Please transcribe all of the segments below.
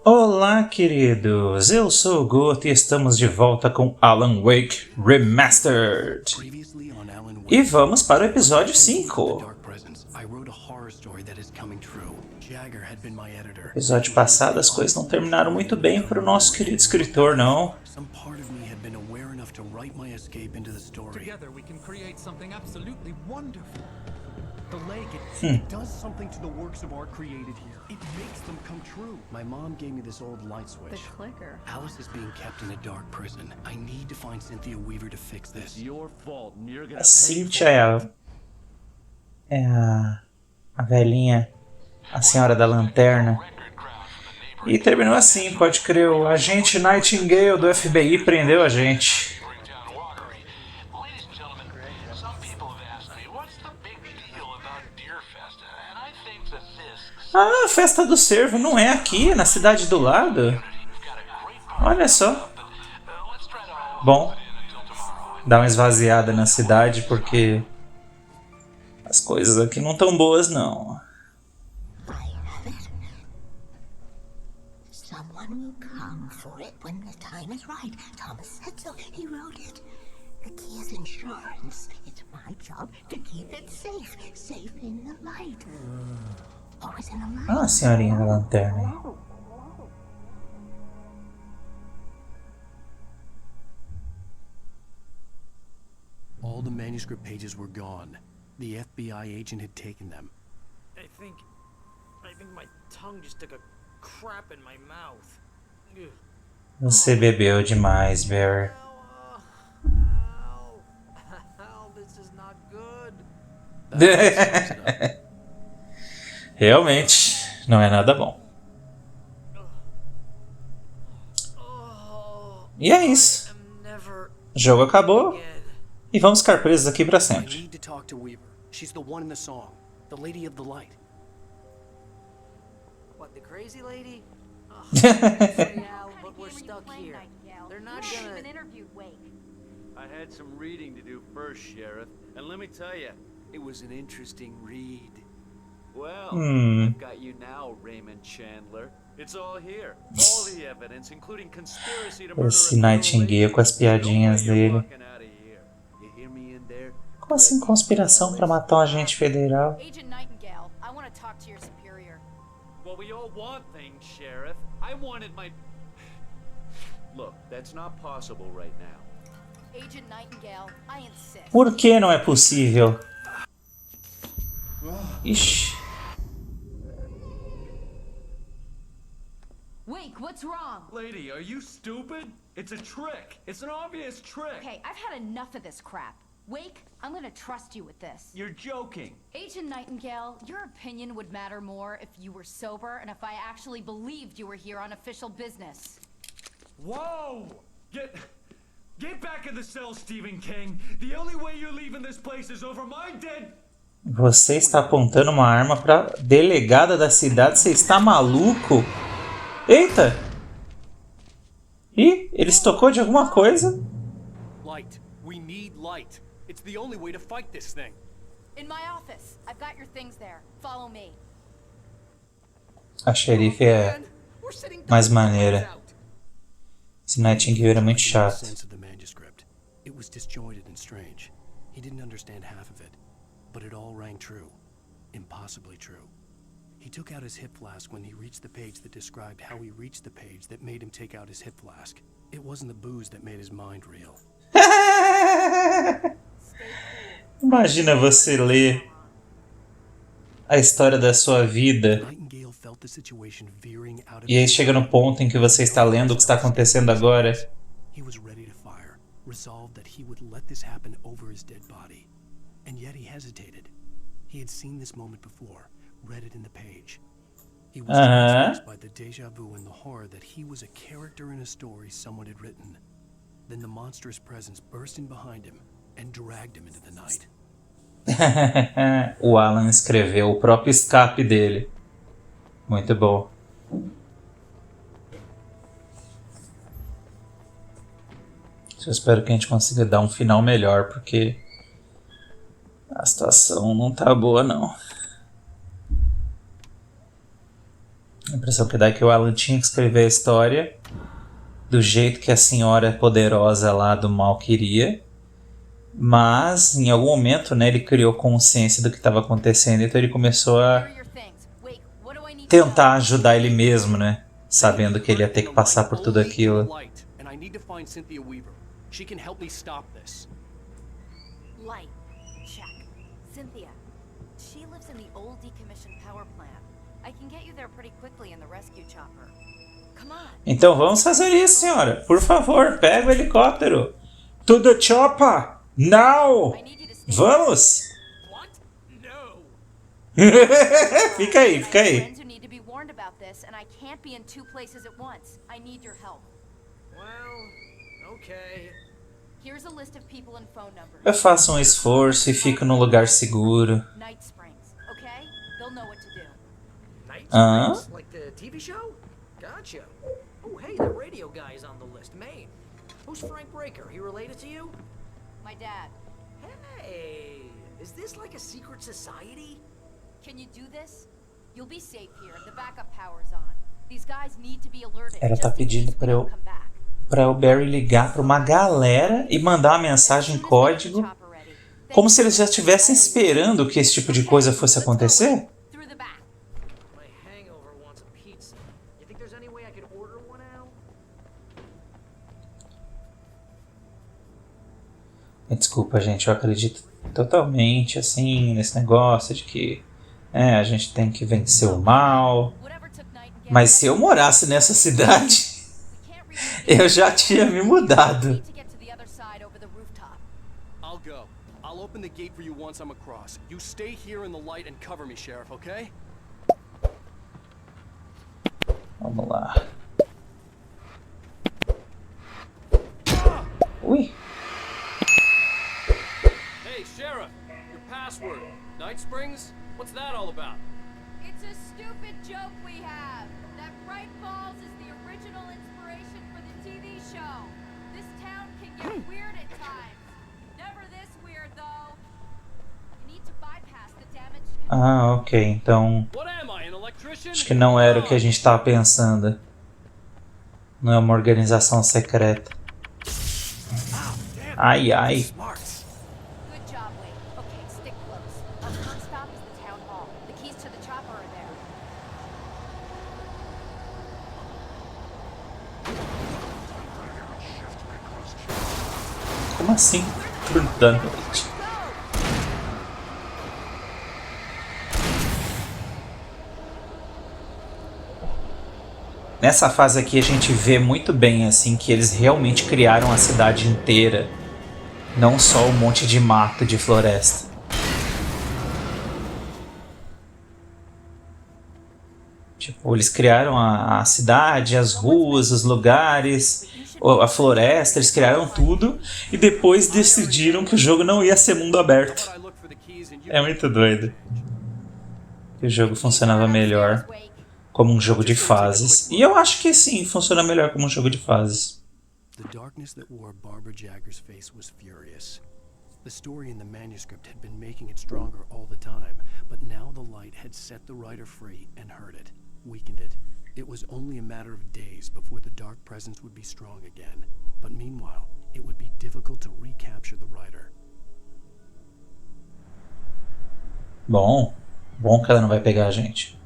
Olá, queridos! Eu sou o Guto e estamos de volta com Alan Wake Remastered. E vamos para o episódio 5. No episódio passado as coisas não terminaram muito bem para o nosso querido escritor, não. The lake, it does something to the works of art created here. It makes them come true. My mom gave me this old light switch. The clicker. Alice is being kept in a dark prison. I need to find Cynthia Weaver to fix this. It's your fault, and you're gonna A Cynthia é a velhinha, a senhora da lanterna. E terminou assim, pode crer, o agente Nightingale do FBI prendeu a gente. Ah, a festa do cervo não é aqui, na cidade do lado? Olha só. Bom, dá uma esvaziada na cidade porque as coisas aqui não estão boas, não. Someone will come for it when the time is right. Thomas said so. He wrote it. The key is insurance. It's my job to keep it safe. Safe in the light. Ah, a senhorinha da lanterna. All the manuscript pages were gone. The FBI agent had taken them. I think my tongue just took a crap in my mouth. Ugh. Você bebeu demais, Barry. This is not good. Realmente, não é nada bom. E é isso. O jogo acabou e vamos ficar presos aqui para I sempre. need to talk to Weaver. She's the one in the song, the lady of the light. What, the crazy lady? Yeah, but we're stuck here. They're not gonna... I had some reading to do first, Sheriff, and let me tell you, it was an interesting read. Well, I've got you now, Raymond Chandler. It's all here. All the evidence, including conspiracy to murder Esse Nightingale com as piadinhas dele. You hear me in there? Como assim conspiração para matar um agente federal? Agent Nightingale, I want to talk to your superior. Well, we all want things, Sheriff. I wanted my... Look, that's not possible right now. Agent Nightingale, I insist. Por que não é possível? Ixi. Wake, what's wrong? Lady, are you stupid? It's a trick. It's an obvious trick. Okay, I've had enough of this crap. Wake, I'm gonna trust you with this. You're joking. Agent Nightingale, your opinion would matter more if you were sober and if I actually believed you were here on official business. Whoa! Get back in the cell, Stephen King. The only way you're leaving this place is over my dead... Você está apontando uma arma para delegada da cidade? Você está maluco? Eita! Ih, ele se tocou de alguma coisa? Light. We need light. It's the only way to fight this thing. In my office. I've got your things there. Follow me. A xerife é mais maneira. Esse Nightingale era muito chato. It was disjointed and strange. He didn't understand half of it, but it all rang true. Impossibly true. He took out his hip flask when he reached the page that described how he reached the page that made him take out his hip flask. It wasn't the booze that made his mind real. Imagina você ler a história da sua vida e aí chega no ponto em que você está lendo o que está acontecendo agora. He was ready to fire, resolved that he would let this happen over his dead body. And yet he hesitated. He had seen this moment before, read it in the page. He was confused by the déjà vu and the horror that he was a character in a story someone had written. Then the monstrous presence burst in behind him and dragged him into the night. O Alan escreveu o próprio escape dele. Muito bom. Eu espero que a gente consiga dar um final melhor, porque a situação não tá boa, não. A impressão que dá é que o Alan tinha que escrever a história do jeito que a senhora poderosa lá do mal queria. Mas, em algum momento, né, ele criou consciência do que estava acontecendo. Então ele começou a tentar ajudar ele mesmo, né? Sabendo que ele ia ter que passar por tudo aquilo. Light. Check. Cynthia. She lives in the old decommissioned power plant. I can get you there pretty quickly in the rescue chopper. Come on. Então vamos fazer isso, senhora. Por favor, pega o helicóptero. To the chopper! Now! I need you to stay. Vamos! What? No. Fica aí, fica aí. Friends who need to be warned about this, and I can't be in two places at once. I need your help. Well, okay. Here's a list of people and phone numbers. Eu faço um esforço e fico num lugar seguro. Night Springs, okay? They'll know what to do. Night Huh? Springs? Like the TV show? Gotcha. Oh, hey, the radio guy is on the list. Maine. Who's Frank Breaker? He related to you? My dad. Hey, is this like a secret society? Can you do this? You'll be safe here. The backup power's on. These guys need to be alerted. Ela tá just in pedindo case we pra eu- don't come back. Para o Barry ligar para uma galera e mandar uma mensagem em código, como se eles já estivessem esperando que esse tipo de coisa fosse acontecer. Through the back. My hangover wants a pizza. You think there's any way I could order one out? Desculpa, gente, eu acredito totalmente assim nesse negócio de que a gente tem que vencer o mal. Whatever took Knight and Mas se eu morasse nessa cidade, eu já tinha me mudado. to get to the other side over the rooftop. I'll go. I'll open the gate for you once I'm across. You stay here in the light and cover me, Sheriff, okay? Vamos lá. Ui. Hey, Sheriff! Your password. Night Springs? What's that all about? It's a stupid joke we have. That Bright Falls is the original inspiration for the TV show. This town can get weird at times. Never this weird, though. You need to bypass the damage. Ok, então What am I, an electrician? acho que não era o que a gente estava pensando. Não é uma organização secreta. Ai, ai. Smarts. Good job, Wade. Okay, stick close. Our first stop is the town hall. The keys to the chopper are there. Como assim? Turno da noite. Nessa fase aqui a gente vê muito bem assim que eles realmente criaram a cidade inteira, não só um monte de mato de floresta. Tipo, eles criaram a cidade, as ruas, os lugares, a floresta, eles criaram tudo e depois decidiram que o jogo não ia ser mundo aberto. I look for the keys and you É muito doido. Que o jogo funcionava melhor como um jogo de fases. E eu acho que sim, funciona melhor como um jogo de fases. The darkness that wore Barbara Jagger's face was furious. The story in the manuscript had been making it stronger all the time, but now the light had set the writer free and hurt it, weakened it. It was only a matter of days before the dark presence would be strong again. But meanwhile, it would be difficult to recapture the writer. Bom que ela não vai pegar a gente.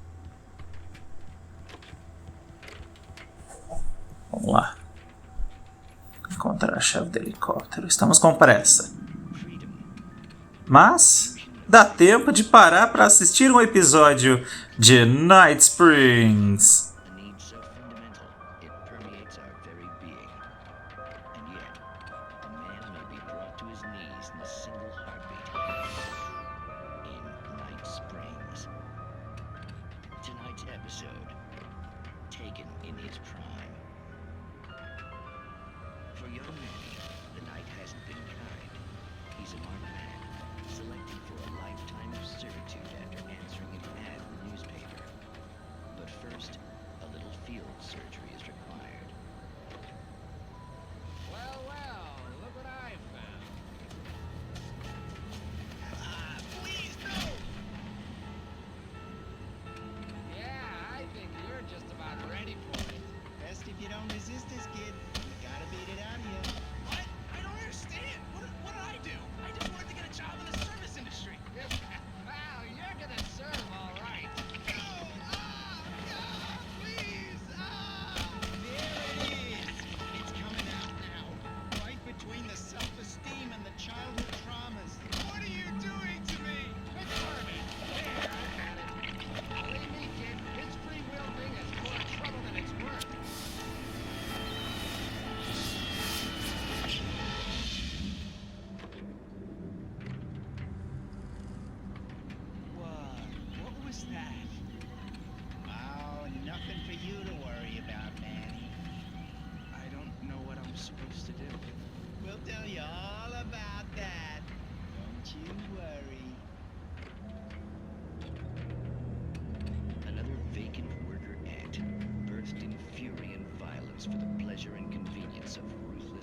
Vamos lá. Encontrar a chave do helicóptero. Estamos com pressa. Mas dá tempo de parar para assistir um episódio de Night Springs. A need so fundamental, it permeates our very being. And yet, a man may be brought to his knees in a single heartbeat. In Night Springs. Tonight's episode, taken in his prime. For young men, the night hasn't been kind. He's a marked man, selected for a lifetime of servitude after answering an ad in the newspaper. But first,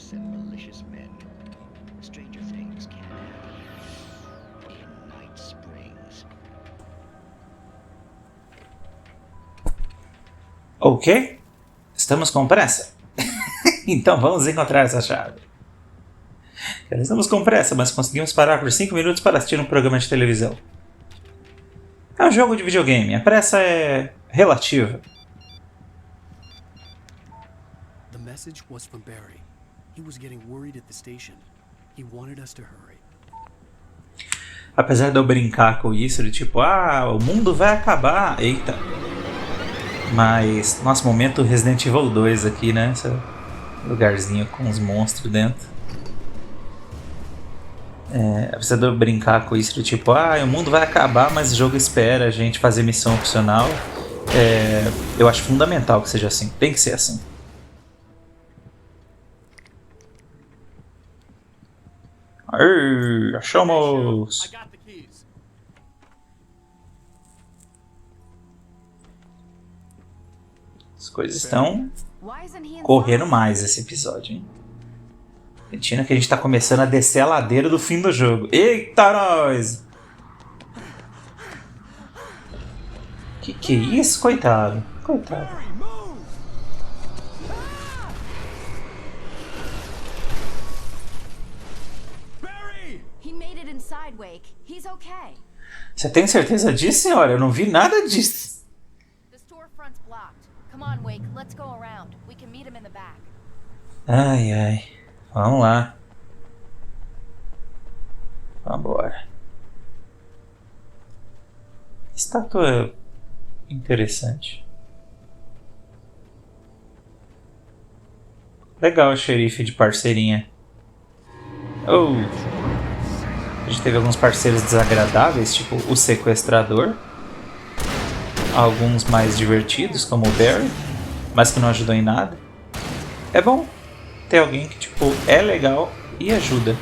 vicious and malicious men. Stranger things can happen in Night Springs. Ok, estamos com pressa? Então vamos encontrar essa chave. Estamos com pressa, mas conseguimos parar por 5 minutos para assistir um programa de televisão. É um jogo de videogame, a pressa é relativa. The message was from Barry. He was getting worried at the station. He wanted us to hurry. Apesar de eu brincar com isso, de tipo, o mundo vai acabar, eita. Mas, nosso momento Resident Evil 2 aqui, né? Esse lugarzinho com os monstros dentro. Apesar de eu brincar com isso, de tipo, o mundo vai acabar, mas o jogo espera a gente fazer missão opcional. Eu acho fundamental que seja assim, tem que ser assim. Aí, achamos! As coisas estão correndo mais esse episódio, hein? Sentindo que a gente tá começando a descer a ladeira do fim do jogo. Eita, nós! Que é isso, coitado? Coitado. He made it inside, Wake. He's okay. Você tem certeza disso, senhora? Eu não vi nada disso. The storefront's blocked. Come on, Wake. Let's go around. We can meet him in the back. Ai, ai. Vamos lá. Vambora. Estátua interessante. Legal o xerife de parceirinha. Oh. A gente teve alguns parceiros desagradáveis, tipo o sequestrador. Alguns mais divertidos, como o Barry, mas que não ajudou em nada. É bom ter alguém que tipo é legal e ajuda.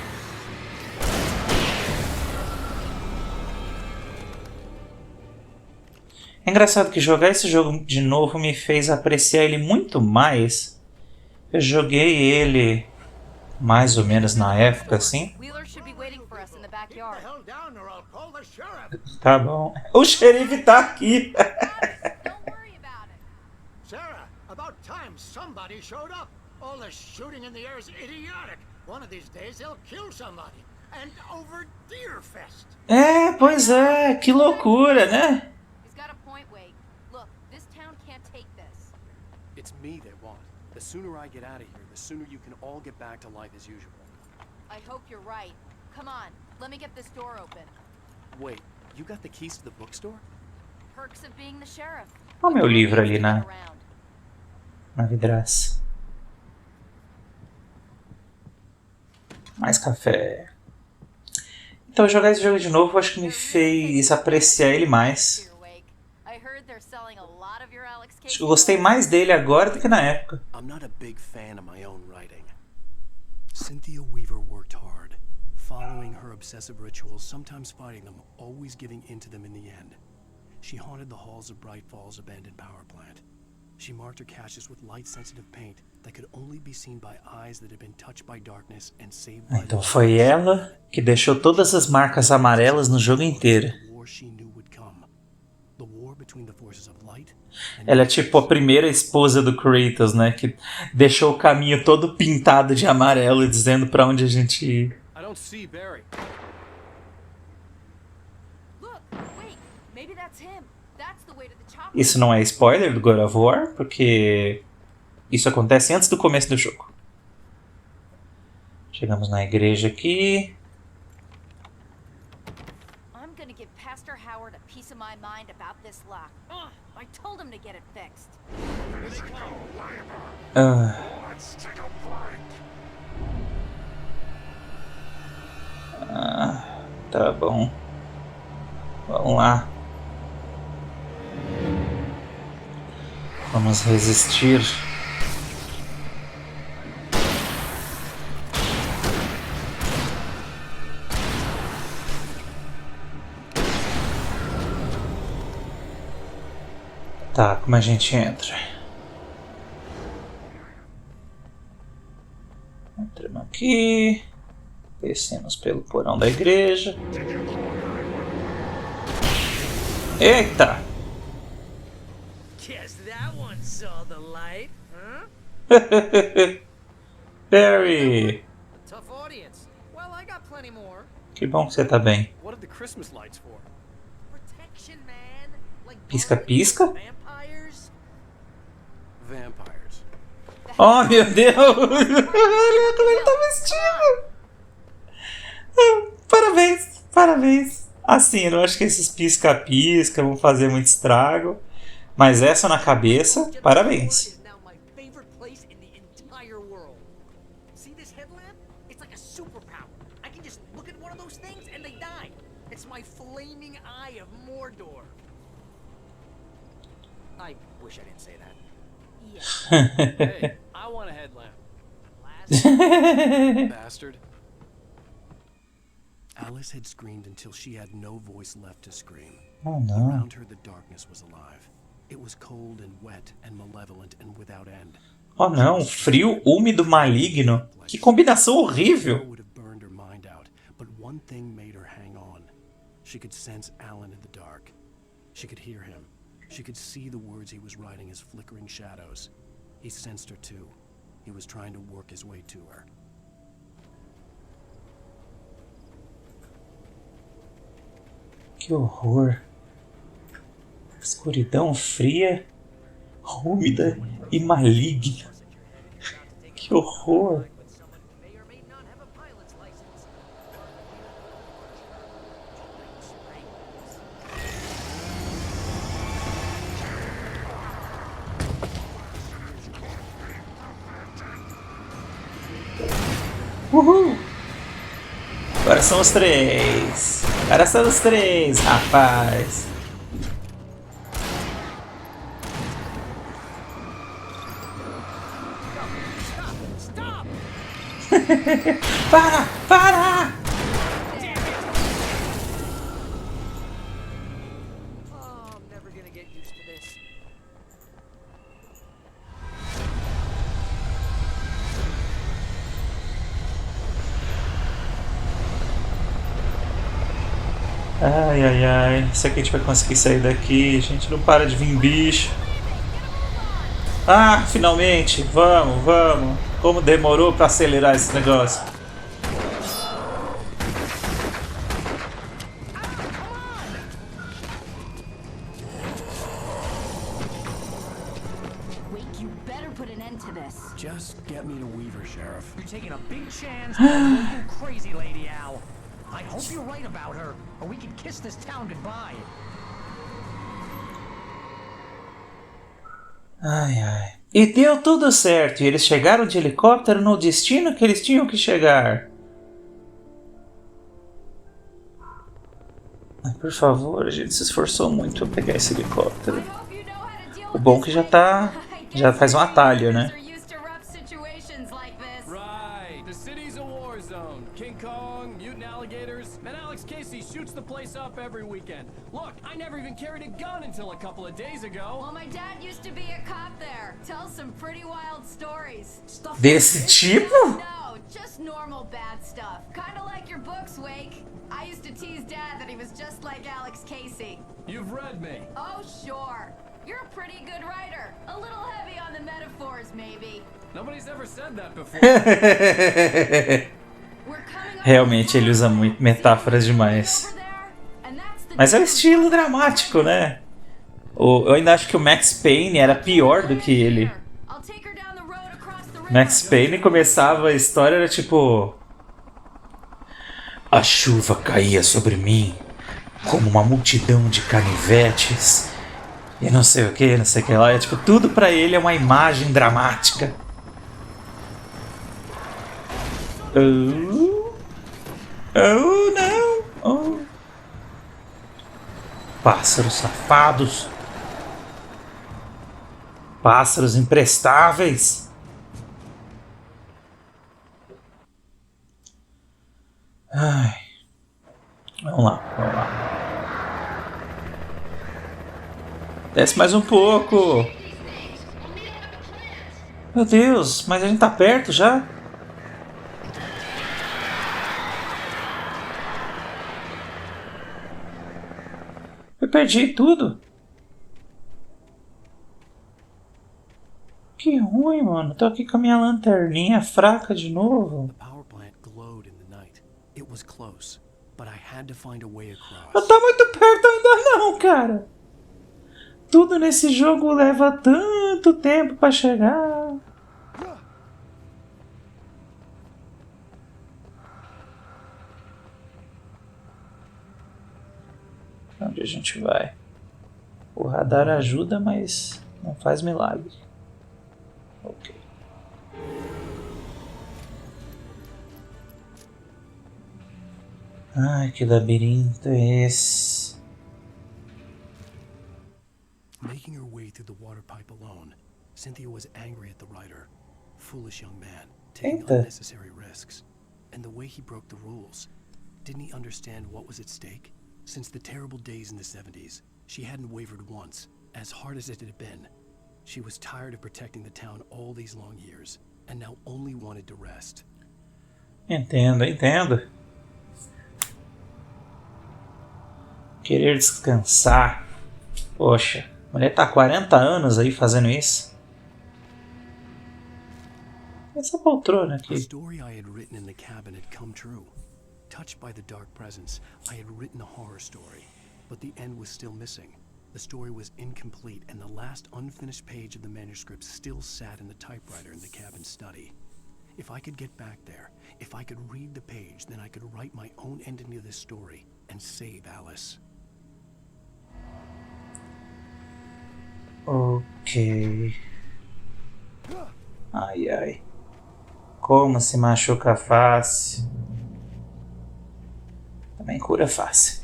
É engraçado que jogar esse jogo de novo me fez apreciar ele muito mais. Eu joguei ele mais ou menos na época, assim. Wheeler should be waiting for us in the backyard. Tá bom. O xerife tá aqui. Don't worry about it. Sarah, about time somebody showed up. All the shooting in the air is idiotic. One of these days they'll kill somebody. And over Deerfest. Pois é. Que loucura, né? He's got a point, Wake. Look, this town can't take this. It's me they want. The sooner I get out of here, the sooner you can all get back to life as usual. I hope you're right. Come on, let me get this door open. Wait, you got the keys to the bookstore? Perks of being the sheriff. Olha o meu livro ali na Around. vidraça. Mais café. Então jogar esse jogo de novo acho que me fez apreciar ele mais. Here, Wake. I heard they're selling a lot of your Alex Acho que eu gostei mais dele agora do que na época. I'm not a big fan of my own writing. Cynthia Weaver worked hard, following her obsessive rituals, sometimes fighting them, always giving in to them in the end. She haunted the halls of Bright Falls' abandoned power plant. She marked her caches with light-sensitive paint that could only be seen by eyes that had been touched by darkness and saved by Então foi ela que deixou todas as marcas amarelas no jogo inteiro. the war she knew would come. The war between the forces of light and Ela é tipo a primeira esposa do Kratos, né? Que deixou o caminho todo pintado de amarelo, dizendo pra onde a gente ir. I don't see Barry. Look, wait, maybe that's him. That's the way to the chopper. Isso não é spoiler do God of War, porque isso acontece antes do começo do jogo. Chegamos na igreja aqui. I'm gonna give Pastor Howard a piece of my mind about this lock. Ugh, I told him to get it fixed. Tá bom. Vamos lá. Vamos resistir. Tá, como a gente entra? Entramos aqui. Descemos pelo porão da igreja. Eita! Guess that one saw the light, huh? Perry! Tough audience. Well, I got plenty more. Que bom que você tá bem. What are the Christmas lights for? Protection, man. Like Pisca-pisca? vampires. Vampires. Oh, meu Deus! Olha como ele tá vestido! Parabéns, parabéns. Assim, eu não acho que esses pisca-pisca vão fazer muito estrago. Mas essa na cabeça, parabéns. Is now my favorite place in the entire world. See this headlamp? It's like a superpower. I can just look at one of those things and they die. It's my flaming eye of Mordor. I wish I didn't say that. Hey, I want a headlamp. Bastard. Alice had screamed until she had no voice left to scream. Oh não. Around her, the darkness was alive. It was cold and wet and malevolent and without end. Oh não, frio, úmido, maligno. Que combinação horrível. Would have burned her mind out, but one thing made her hang on. She could sense Alan in the dark. She could hear him. She could see the words he was writing as flickering shadows. He sensed her too. He was trying to work his way to her. Que horror. Escuridão fria, úmida e maligna. Que horror. Uhul! Agora são os três. Agora são os três, rapaz. Para! Para! Oh, I'm never gonna get used to this. Ai, ai, ai. Será que a gente vai conseguir sair daqui? A gente não para de vir bicho. Ah, finalmente! Vamos, vamos! Como demorou pra acelerar esse negócio? Wake, you better put an end to this. Just get me to Weaver, Sheriff. You're taking a big chance on a local crazy lady, Al. I hope you're right about her, or we can kiss this town goodbye. Ai, ai. E deu tudo certo. E eles chegaram de helicóptero no destino que eles tinham que chegar. Ai, por favor, a gente se esforçou muito pra pegar esse helicóptero. O bom é que já faz um atalho, né? Right, the city's a war zone. King Kong, mutant alligators, and Alex Casey shoots the place up every weekend. Look, I never even carried a gun until a couple of days ago. Well, my dad used to be a cop there. Tells some pretty wild stories. Stuff Desse tipo? No, just normal bad stuff. Kind of like your books, Wake. I used to tease Dad that he was just like Alex Casey. You've read me. Oh, sure. You're a pretty good writer. A little heavy on the metaphors, maybe. Nobody's ever said that before. We're coming up Realmente ele usa muito metáforas demais. over there, and that's the Mas é o estilo dramático, né? Eu ainda acho que o Max Payne era pior do que ele. I'll take her down the road across the river. Max Payne começava a história, era tipo... A chuva caía sobre mim como uma multidão de canivetes. E não sei o que, não sei o que lá. É tipo, tudo pra ele é uma imagem dramática. Oh, oh não. Oh. Pássaros safados. Pássaros imprestáveis. Ai. Vamos lá, vamos lá. Desce mais um pouco. Meu Deus, mas a gente tá perto já? perdi tudo. Que ruim, mano. Tô aqui com a minha lanterninha fraca de novo. The power plant glowed in the night. It was close, but I had to find a way across. Não tá muito perto ainda não, cara. Tudo nesse jogo leva tanto tempo pra chegar. Pra onde a gente vai? O radar ajuda, mas não faz milagre. Ok. Ai, que labirinto é esse? Making her way through the water pipe alone, Cynthia was angry at the writer. Foolish young man, taking Eita. unnecessary risks. And the way he broke the rules. Didn't he understand what was at stake? Since the terrible days in the 70s, she hadn't wavered once, as hard as it had been. She was tired of protecting the town all these long years, and now only wanted to rest. Entendo. Querer descansar. Poxa, a mulher tá há 40 anos aí fazendo isso. Essa poltrona The aqui. story I had written in the cabin had come true. Touched by the dark presence, I had written a horror story, but the end was still missing. The story was incomplete, and the last unfinished page of the manuscript still sat in the typewriter in the cabin study. If I could get back there, if I could read the page, then I could write my own ending to this story and save Alice. Ok. Ai. Como se machuca fácil. Também cura fácil.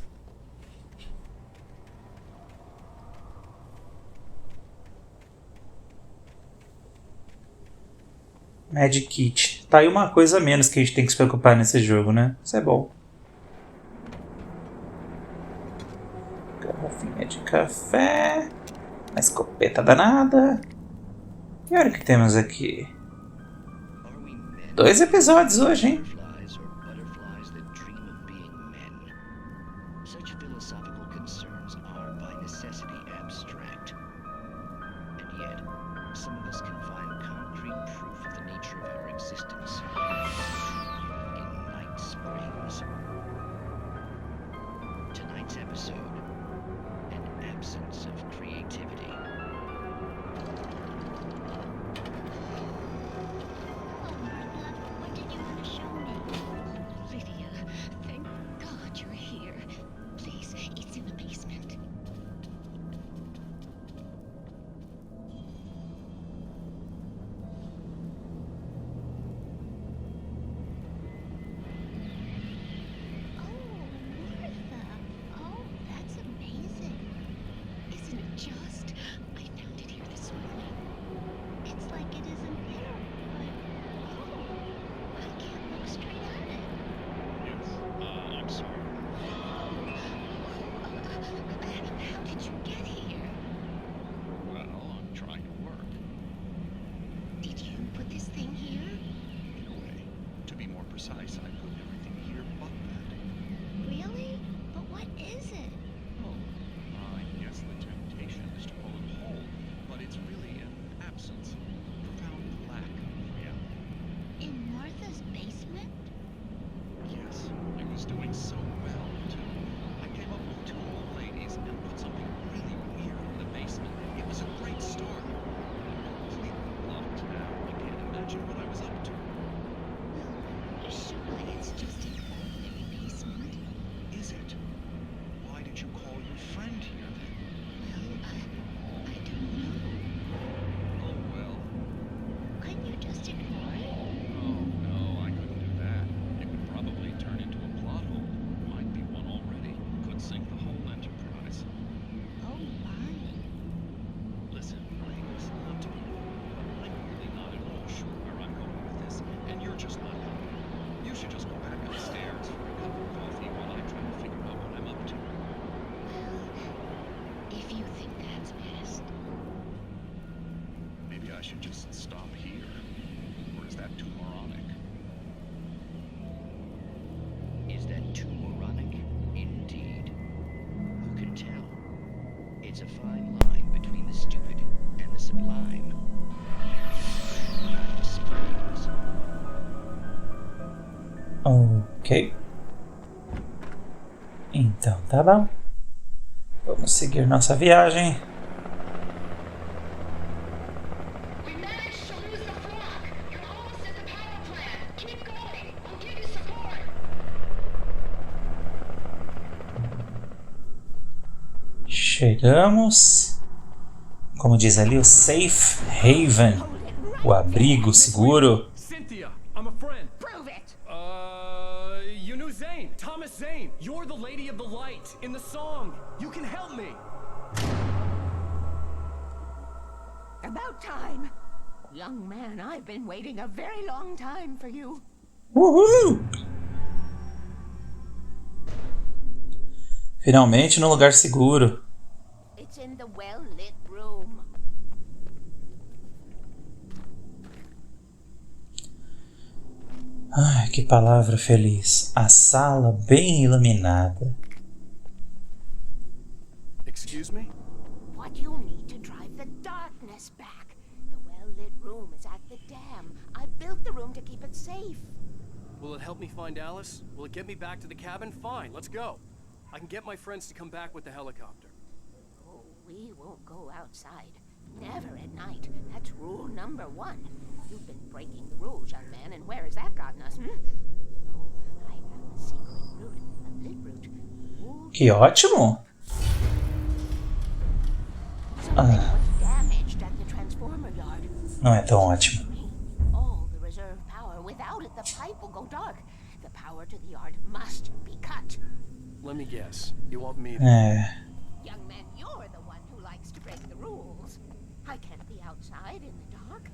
Magic Kit. Tá aí uma coisa a menos que a gente tem que se preocupar nesse jogo, né? Isso é bom. Garrafinha de café. Uma escopeta danada. E olha o que temos aqui. 2 episódios hoje, hein? Butterflies or butterflies that dream of being men. Such philosophical concerns are by necessity abstract. And yet, some of us can find concrete proof of the nature of our existence in night springs. Tonight's episode, an absence of creativity. What did you want to show me? Lydia, thank God you're here. Please, it's in the basement. Oh, Martha. Oh, that's amazing. Isn't it just? I found it here this morning. It's like it isn't there, but I can't look straight at it. Yes, I'm sorry. How did you get here? Well, I'm trying to work. Did you put this thing here? In a way. To be more precise, I put everything here but that. really? But what is it? Oh, I guess the temptation is to call it whole, but it's really an absence, profound lack of reality. In Martha's basement? Yes, it was doing so well, too. I came up with 2 old ladies and put something really weird in the basement. It was a great start. Completely blocked now. I can't imagine what I was up to. Surely it's just an ordinary basement. Is it? Why did you call your friend here then? Well, I don't know. Oh, well. Couldn't you just ignore it? Oh, no, I couldn't do that. It would probably turn into a plot hole. Might be one already. Could sink the whole enterprise. Oh, my. Listen, ladies, not to be rude, but I'm really not at all sure where I'm going with this, and you're just not helping. You should just go back upstairs for a cup of coffee while I try to figure out what I'm up to. If you think that's best. Maybe I should just stop here. Or is that too moronic? Is that too moronic? Indeed. Who can tell? Ok. Então, tá bom. Vamos seguir nossa viagem. We managed to lose the flock. You're almost at the power plant. Keep going. I'll give you support. Chegamos. Como diz ali, o safe haven. O abrigo seguro. Cynthia, I'm a friend. Prove it! You knew Zane, Thomas Zane. You're the lady of the light in the song. You can help me. About time. Young man, I've been waiting a very long time for you. Uhul! Finalmente no lugar seguro. It's in the well-lit room. Ai, que palavra feliz. A sala bem iluminada. Excuse me? What you need to drive the darkness back. The well-lit room is at the dam. I built the room to keep it safe. Will it help me find Alice? Will it get me back to the cabin? Fine, let's go. I can get my friends to come back with the helicopter. Oh, we won't go outside. Never at night. That's rule number 1. You've been breaking the rules, young man, and where has that gotten us, Oh, I have a secret route, a lit route. Que ótimo! Something was damaged at the transformer yard. Não é tão ótimo. All the reserve power. Without it, the pipe will go dark. The power to the yard must be cut. Let me guess. You want me to... Young man, you're the one who likes to break the rules. I can't be outside in the dark.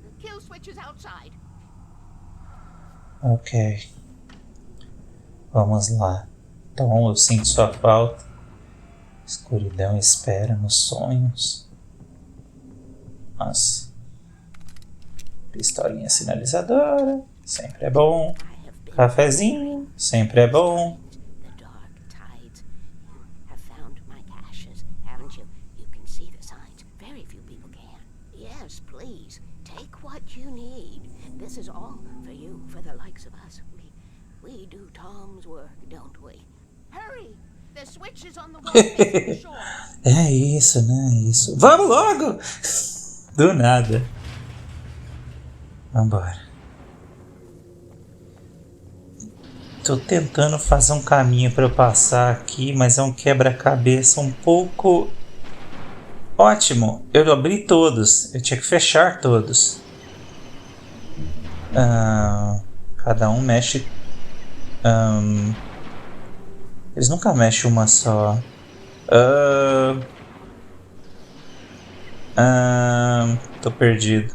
The kill switch is outside. Ok. Vamos lá. Tom, eu sinto sua falta. Escuridão espera nos sonhos. Nossa. Pistolinha sinalizadora. Sempre é bom. Cafezinho. Sempre é bom. The dark tides. You have found my caches, haven't you? You can see the signs. Very few people can. Yes, please. Take what you need. This is all for you, for the likes of us. We do Tom's work, don't we? Hurry! The switch is on the wall facing the shore. É isso, né? Isso. Vamos logo! Do nada. Vambora. Tô tentando fazer um caminho para eu passar aqui, mas é um quebra-cabeça um pouco... Ótimo! Eu abri todos. Eu tinha que fechar todos. Cada um mexe... Eles nunca mexem uma só. Tô perdido.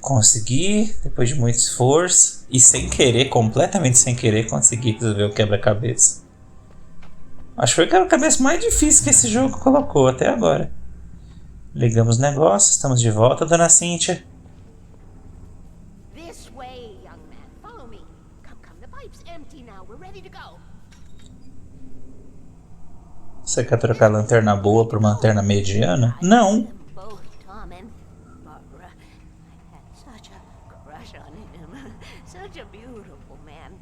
Consegui, depois de muito esforço e sem querer, completamente sem querer, consegui resolver o quebra-cabeça. Acho que foi o quebra-cabeça mais difícil que esse jogo colocou até agora. Ligamos o negócio, estamos de volta, dona Cynthia. This way, young man. Follow me. Come. The pipe's empty now. We're ready to go. Você quer trocar a lanterna boa por uma lanterna mediana? Não. Both Tom and Barbara. I had such a crush on him. Such a beautiful man.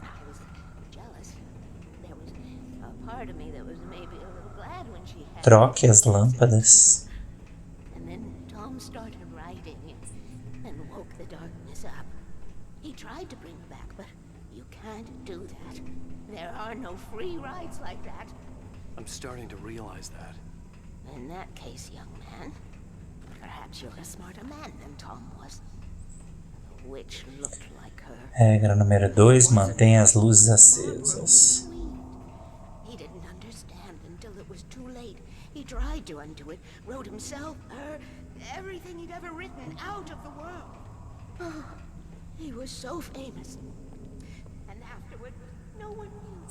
I was jealous. There was a part of me that was maybe a little glad when she had... Troque as lâmpadas. And then Tom started writing and woke the darkness up. He tried to bring back, but you can't do that. There are no free rides like that. I'm starting to realize that. In that case, young man, perhaps you're a smarter man than Tom was. The witch looked like her. Regra número 2, mantenha as luzes acesas. He didn't understand until it was too late. He tried to undo it, wrote himself, her, everything he'd ever written out of the world. Oh, he was so famous. And afterward, no one knew.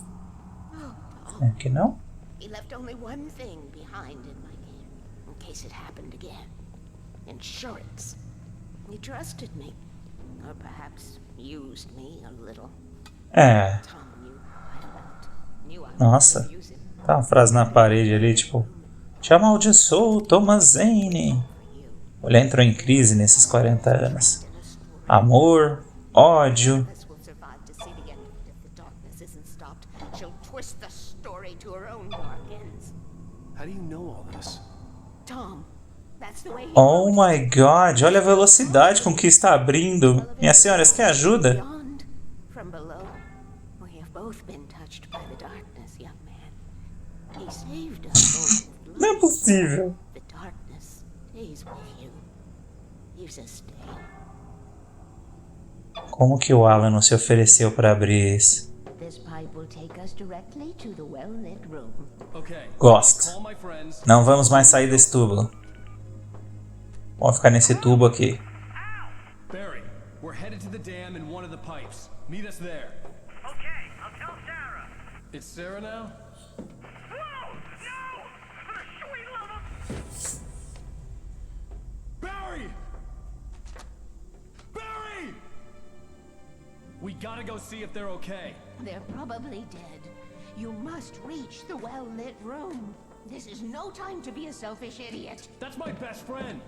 Oh, Tom. É que não? He left only one thing behind in my game, in case it happened again. Insurance. He trusted me. Or perhaps used me a little. É. Tom knew how I felt. Knew I Nossa. would use him Tá uma frase na parede ali, tipo... Te amaldiçoo, Thomas Zane. Mulher entrou em crise nesses 40 anos. Amor, ódio. This will survive to see the end. If the darkness isn't stopped, she'll twist the story to her own dark ends. How do you know all this? Tom, that's the way he Oh my god, olha a velocidade com que está abrindo. Minha senhora, você quer ajuda? Beyond, from below, we have both been touched by the darkness, young man. He saved us both. with Não é love. possível. The darkness stays with you. You sustain. Como que o Alan não se ofereceu para abrir isso? This pipe will take us directly to the well-lit room. Okay. Gosto. Call my friends. Não vamos mais sair desse tubo. Vamos ficar nesse tubo aqui. Barry, we're headed to the dam in one of the pipes. Meet us there. Okay, I'll tell Sarah. It's Sarah now? Whoa! No! For the sweet love of... Barry! Barry! We gotta go see if they're okay. They're probably dead. You must reach the well-lit room. This is no time to be a selfish idiot. That's my best friend.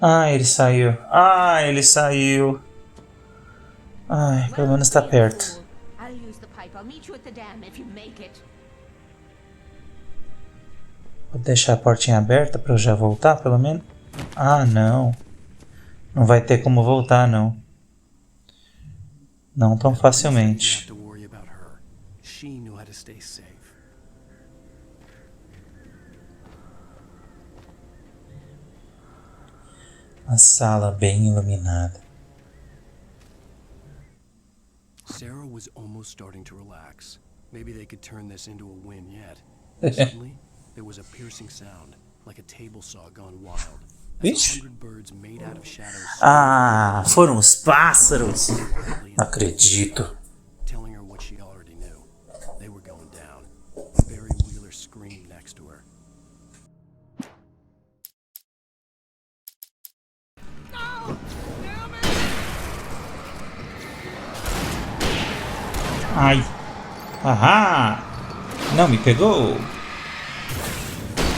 Ah, ele saiu. Ah, ele saiu. Ai, pelo menos está perto. I'll use the pipe. I'll meet you at the dam if you make it. Vou deixar a portinha aberta para eu já voltar, pelo menos. Ah, não. Não vai ter como voltar, não. Não tão facilmente. Don't have to worry about her. She knew how to stay safe. Uma sala bem iluminada. Sarah was almost starting to relax. Maybe they could turn this into a win yet. Suddenly, there was a piercing sound, like a table saw gone wild. As Vixe. 100 birds made out of shadows Ah, foram os pássaros. Não acredito. telling her what she already knew. They were going down. Barry Wheeler screamed next to her. Ai. Ahá. Não me pegou.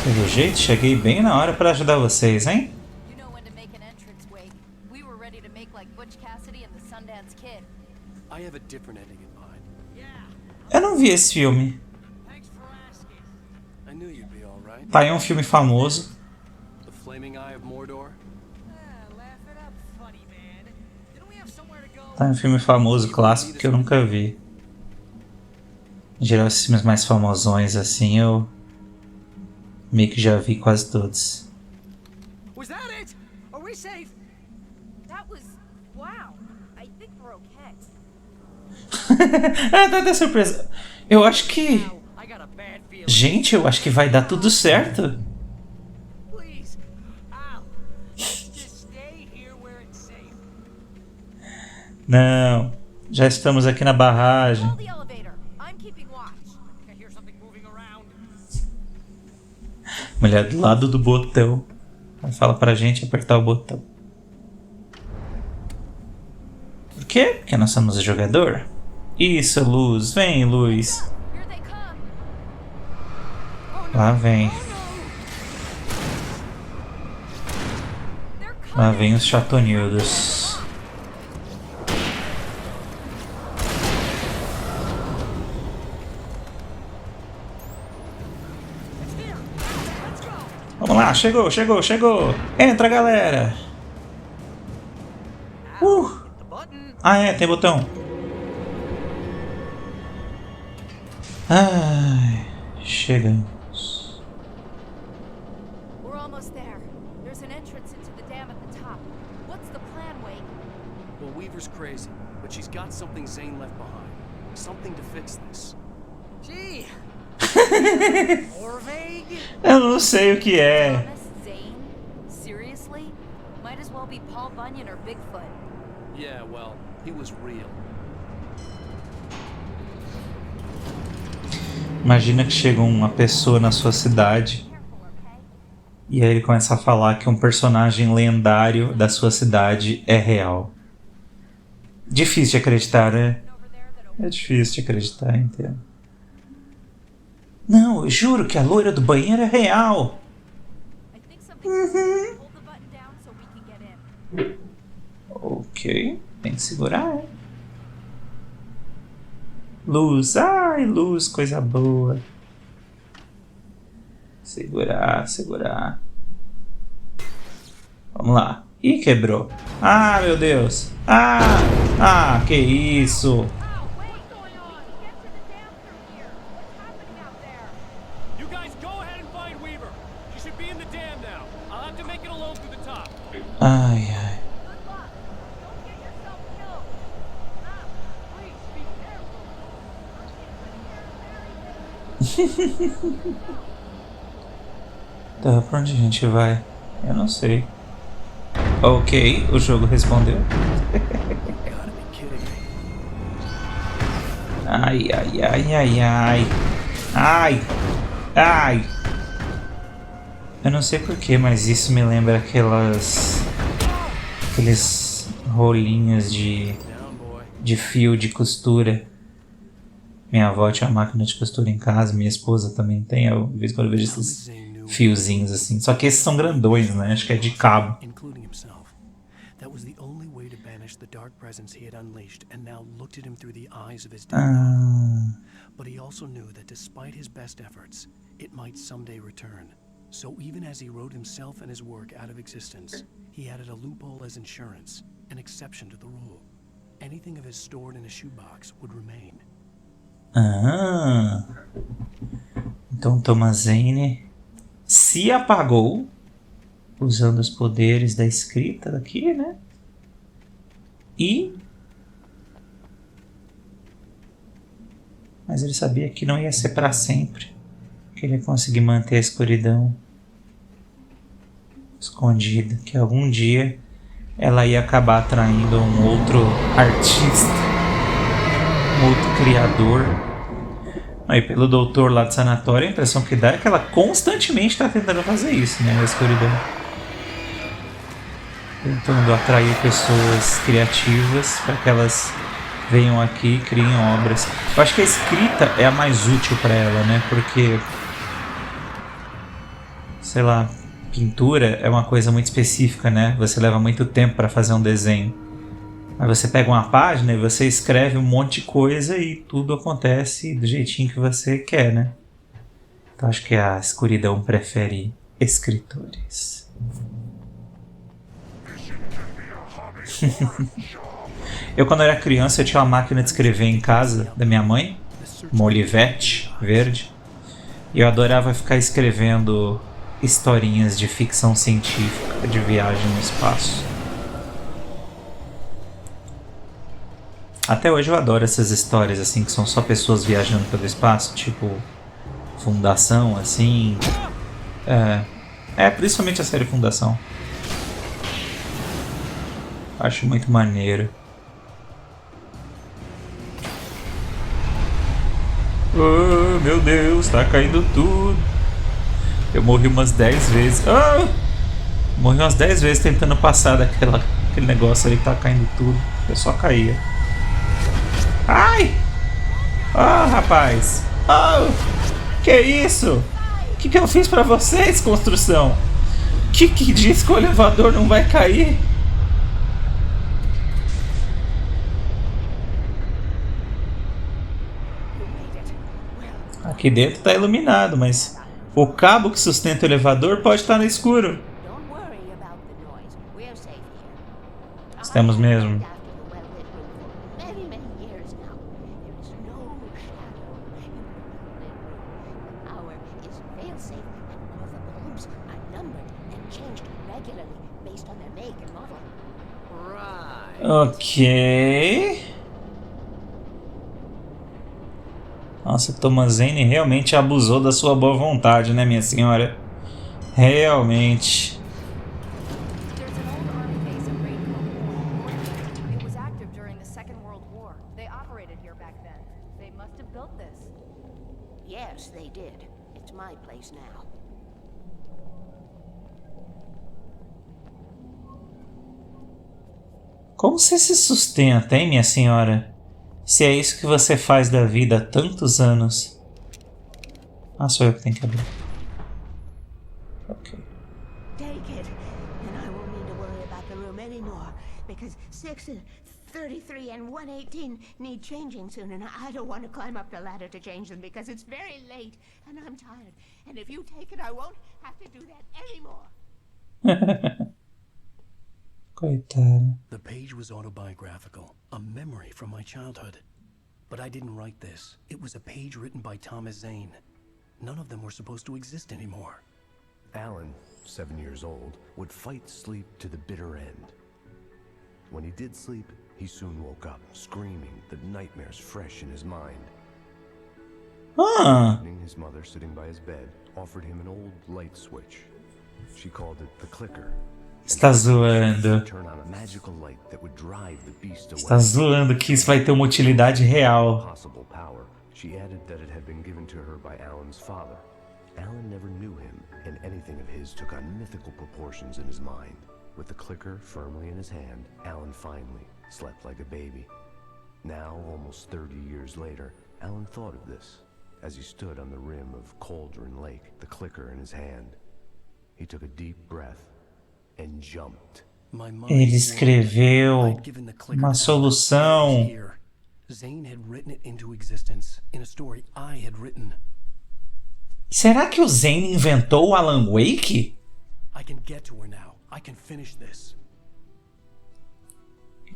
Pelo jeito, cheguei bem na hora para ajudar vocês, hein? You know when to make an entrance wake. We were ready to make like Butch Cassidy and the Sundance Kid. I have a different ending in mind. Eu não vi esse filme. I knew you'd be all right. Tá, é um filme famoso. The Flaming Eye of Mordor. Tá, é um filme famoso, clássico, que eu nunca vi. Em geral, esses filmes mais famosões assim, eu meio que já vi quase todos. Was that it? Are we safe? That was wow. I think we're okay. Ah, tá até surpresa. Eu acho que... I got a bad feeling. Gente, eu acho que vai dar tudo certo. Please. Al. Just stay here where it's safe. Não, já estamos aqui na barragem. Call the elevator. I'm keeping watch. I hear something moving around. Mulher do lado do botão. Ela fala pra gente apertar o botão. Por quê? Porque nós somos o jogador? Isso, luz. Vem, luz. Here they come. Lá vem. They're Lá coming. vem os chatonildos. Vamos lá, chegou, chegou, chegou. Entra, galera. The button. Ah, é, tem botão. Ai, chegamos. We're almost there. There's an entrance into the dam at the top. What's the plan, Wake? Well, Weaver's crazy, but she's got something Zane left behind. Something to fix this. Gee. More vague. Eu não sei o que é. Thomas Zane? Seriously? Might as well be Paul Bunyan or Bigfoot. Yeah, well, he was real. Imagina que chega uma pessoa na sua cidade e aí ele começa a falar que um personagem lendário da sua cidade é real. Difícil de acreditar, né? É difícil de acreditar, entendo. Não, eu juro que a loira do banheiro é real. I think something. Hold the button down so we can get Ok, tem que segurar, hein? Luz, ai, luz, coisa boa. Segurar, segurar. Vamos lá. Ih, quebrou. Ah, meu Deus. Ah, que isso. You guys go ahead and find Weaver. She should be in the dam now. I'll have to make it alone through the top. Ai, ai. Tá, pra onde a gente vai? Eu não sei. Ok, o jogo respondeu. Ai, ai, ai, ai, ai. Ai, ai. Eu não sei porquê, mas isso me lembra aqueles rolinhos de fio de costura. Minha avó tinha uma máquina de costura em casa, minha esposa também tem. Eu, de vez em quando eu vejo esses fiozinhos assim. Só que esses são grandões, né? Acho que é de cabo. But he also knew that despite his best efforts, it might someday return. So even as he wrote himself and his work out of existence, he added a loophole as insurance, an exception to the rule. Anything of his stored in a shoebox would remain. Então Thomas Zane se apagou usando os poderes da escrita aqui, né? Mas ele sabia que não ia ser para sempre, que ele ia conseguir manter a escuridão escondida, que algum dia ela ia acabar atraindo um outro artista, um outro criador. Aí pelo doutor lá do sanatório, a impressão que dá é que ela constantemente está tentando fazer isso, né, na escuridão. Tentando atrair pessoas criativas para que elas venham aqui e criem obras. Eu acho que a escrita é a mais útil para ela, né, porque, sei lá, pintura é uma coisa muito específica, né, você leva muito tempo para fazer um desenho. Aí você pega uma página e você escreve um monte de coisa e tudo acontece do jeitinho que você quer, né? Então acho que a escuridão prefere escritores. Eu, quando era criança, eu tinha uma máquina de escrever em casa da minha mãe, uma Olivetti verde, e eu adorava ficar escrevendo historinhas de ficção científica, de viagem no espaço. Até hoje eu adoro essas histórias assim que são só pessoas viajando pelo espaço, tipo Fundação, assim. Principalmente a série Fundação. Acho muito maneiro. Oh, meu Deus, tá caindo tudo. Eu morri umas 10 vezes. Morri umas 10 vezes tentando passar daquele negócio ali que tá caindo tudo. Eu só caía. Ai! Rapaz! Que isso? O que eu fiz pra vocês, construção? Que diz que o elevador não vai cair? Aqui dentro tá iluminado, mas o cabo que sustenta o elevador pode estar no escuro. Estamos mesmo. Ok. Nossa, Thomas Zane realmente abusou da sua boa vontade, né, minha senhora? Realmente. Yes, they did. It's my place now. Como você se sustenta, hein, minha senhora? Se é isso que você faz da vida há tantos anos. Sou eu que tenho que abrir. Ok. Take it, and I won't need to worry about the room anymore. because 6 and 33 and 118 need changing soon, and I don't want to climb up the ladder to change them because it's very late and I'm tired. And if you take it, I won't have to do that anymore. Coitada. The page was autobiographical, a memory from my childhood. But I didn't write this. It was a page written by Thomas Zane. None of them were supposed to exist anymore. Alan, 7 years old, would fight sleep to the bitter end. When he did sleep, he soon woke up, screaming, the nightmares fresh in his mind. His mother, sitting by his bed, offered him an old light switch. She called it the clicker. Está zoando. Turn on a magical light that would drive the beast away. Está zoando que isso vai ter uma utilidade real. Possible power. She added that it had been given to her by Alan's father. Alan never knew him, and anything of his took on mythical proportions in his mind. With the clicker firmly in his hand, Alan finally slept like a baby. Now, almost 30 years later, Alan thought of this as he stood on the rim of Cauldron Lake, the clicker in his hand. He took a deep breath and jumped. Ele escreveu uma solução. Zane had written it into existence in a story I had written. Será que o Zane inventou o Alan Wake? I can get to her now. I can finish this.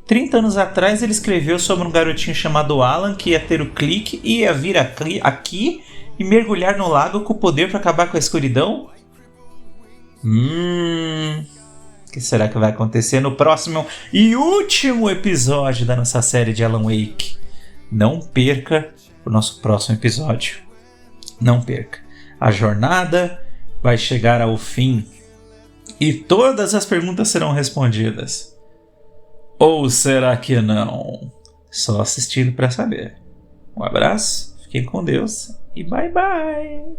30 anos atrás ele escreveu sobre um garotinho chamado Alan que ia ter o clique, ia vir aqui e mergulhar no lago com o poder para acabar com a escuridão? O que será que vai acontecer no próximo e último episódio da nossa série de Alan Wake? Não perca o nosso próximo episódio. Não perca. A jornada vai chegar ao fim e todas as perguntas serão respondidas. Ou será que não? Só assistindo para saber. Um abraço, fiquem com Deus e bye bye!